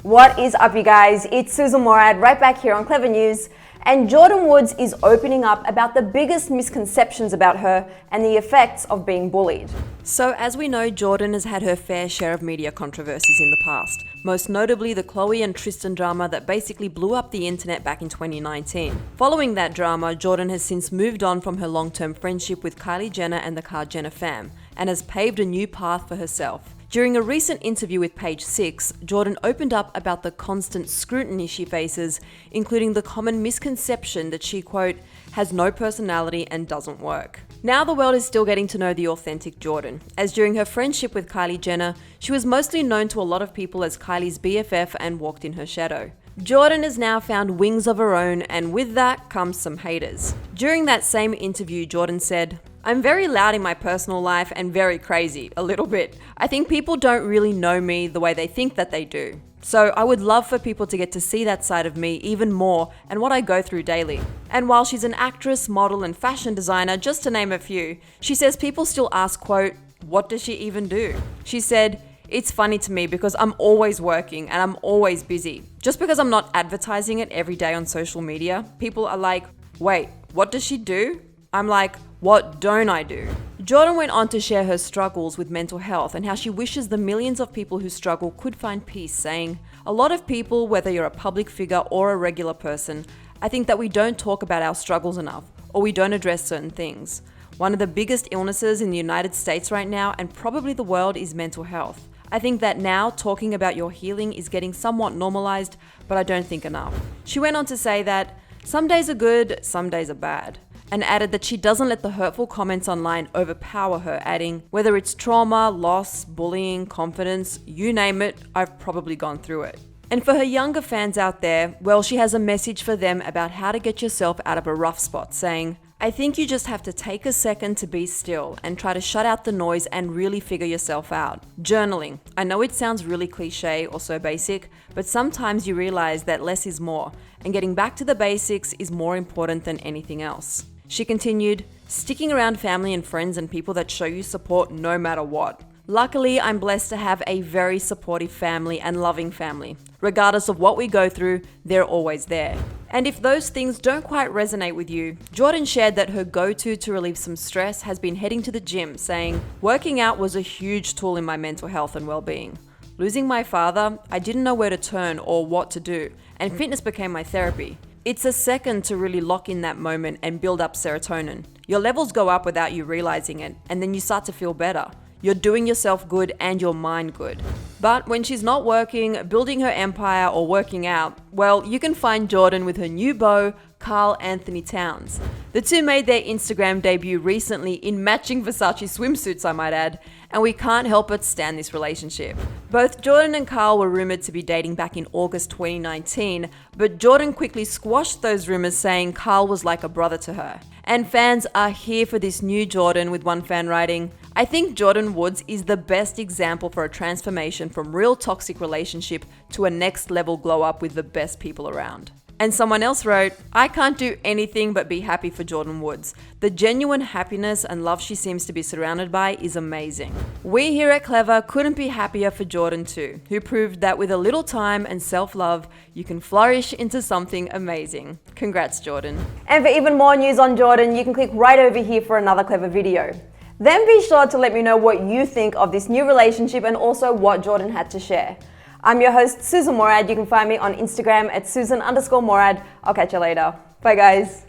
What is up, you guys? It's Susan Morad right back here on Clever News. And Jordyn Woods is opening up about the biggest misconceptions about her and the effects of being bullied. So as we know, Jordyn has had her fair share of media controversies in the past, most notably the Khloe and Tristan drama that basically blew up the internet back in 2019. Following that drama, Jordyn has since moved on from her long-term friendship with Kylie Jenner and the Kar-Jenner fam, and has paved a new path for herself. During a recent interview with Page Six, Jordyn opened up about the constant scrutiny she faces, including the common misconception that she, quote, has no personality and doesn't work. Now the world is still getting to know the authentic Jordyn, as during her friendship with Kylie Jenner, she was mostly known to a lot of people as Kylie's BFF and walked in her shadow. Jordyn has now found wings of her own, and with that comes some haters. During that same interview, Jordyn said, "I'm very loud in my personal life and very crazy, a little bit. I think people don't really know me the way they think that they do. So I would love for people to get to see that side of me even more and what I go through daily." And while she's an actress, model, and fashion designer, just to name a few, she says people still ask, quote, "What does she even do?" She said, "It's funny to me because I'm always working and I'm always busy. Just because I'm not advertising it every day on social media, people are like, wait, what does she do?" I'm like, what don't I do? Jordyn went on to share her struggles with mental health and how she wishes the millions of people who struggle could find peace, saying, "A lot of people, whether you're a public figure or a regular person, I think that we don't talk about our struggles enough, or we don't address certain things. One of the biggest illnesses in the United States right now, and probably the world, is mental health. I think that now talking about your healing is getting somewhat normalized, but I don't think enough." She went on to say that some days are good, some days are bad, and added that she doesn't let the hurtful comments online overpower her, adding, "Whether it's trauma, loss, bullying, confidence, you name it, I've probably gone through it." And for her younger fans out there, well, she has a message for them about how to get yourself out of a rough spot, saying, "I think you just have to take a second to be still and try to shut out the noise and really figure yourself out. Journaling. I know it sounds really cliche or so basic, but sometimes you realize that less is more, and getting back to the basics is more important than anything else." She continued, "Sticking around family and friends and people that show you support no matter what. Luckily, I'm blessed to have a very supportive family and loving family. Regardless of what we go through, they're always there." And if those things don't quite resonate with you, Jordyn shared that her go-to to relieve some stress has been heading to the gym, saying, "Working out was a huge tool in my mental health and well-being. Losing my father, I didn't know where to turn or what to do, and fitness became my therapy. It's a second to really lock in that moment and build up serotonin. Your levels go up without you realizing it, and then you start to feel better. You're doing yourself good and your mind good." But when she's not working, building her empire, or working out, well, you can find Jordyn with her new beau, Karl Anthony Towns. The two made their Instagram debut recently in matching Versace swimsuits, I might add, and we can't help but stan this relationship. Both Jordyn and Karl were rumored to be dating back in August 2019, but Jordyn quickly squashed those rumors, saying Karl was like a brother to her. And fans are here for this new Jordyn, with one fan writing, "I think Jordyn Woods is the best example for a transformation from real toxic relationship to a next level glow up with the best people around." And someone else wrote, "I can't do anything but be happy for Jordyn Woods. The genuine happiness and love she seems to be surrounded by is amazing." We here at Clever couldn't be happier for Jordyn too, who proved that with a little time and self-love, you can flourish into something amazing. Congrats, Jordyn. And for even more news on Jordyn, you can click right over here for another Clever video. Then be sure to let me know what you think of this new relationship and also what Jordyn had to share. I'm your host, Susan Morad. You can find me on Instagram at Susan_Morad. I'll catch you later. Bye, guys.